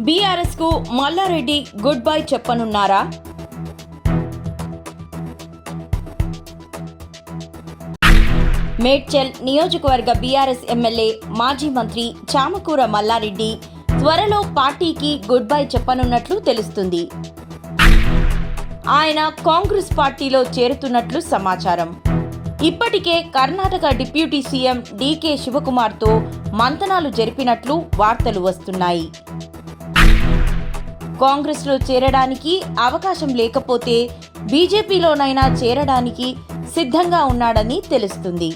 BRS కు Mallareddy good bye చెప్పనున్నారా? Medchal నియోజకవర్గ BRS MLA మాజీ మంత్రి చామకూర మల్లారెడ్డి త్వరలో పార్టీకి గుడ్ బై చెప్పనున్నట్లు తెలుస్తుంది. ఆయన కాంగ్రెస్ పార్టీలో చేరుతున్నట్లు సమాచారం. ఇప్పటికే కర్ణాటక డిప్యూటీ సీఎం డీకే శివకుమార్తో మంతనాలు జరిపినట్లు వార్తలు వస్తున్నాయి. కాంగ్రెస్లో చేరడానికి అవకాశం లేకపోతే బీజేపీలోనైనా చేరడానికి సిద్ధంగా ఉన్నాడని తెలుస్తుంది.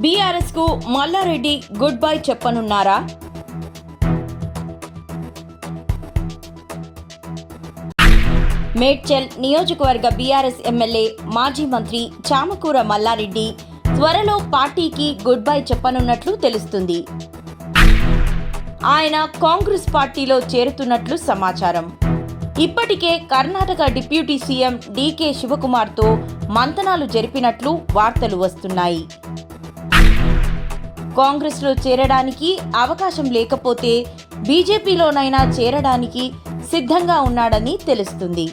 బీఆర్ఎస్ కు మల్లారెడ్డి గుడ్ బై చెప్పనున్నారా? మేడ్చల్ నియోజకవర్గ బీఆర్ఎస్ ఎమ్మెల్యే మాజీ మంత్రి చామకూర మల్లారెడ్డి త్వరలో పార్టీకి గుడ్ బై చెప్పనున్నట్లు తెలుస్తుంది. ఆయన కాంగ్రెస్ పార్టీలో చేరుతున్నట్లు సమాచారం. ఇప్పటికే కర్ణాటక డిప్యూటీ సీఎం డీకే శివకుమార్తో మంతనాలు జరిపినట్లు వార్తలు వస్తున్నాయి. కాంగ్రెస్లో చేరడానికి అవకాశం లేకపోతే బీజేపీలోనైనా చేరడానికి సిద్ధంగా ఉన్నాడని తెలుస్తుంది.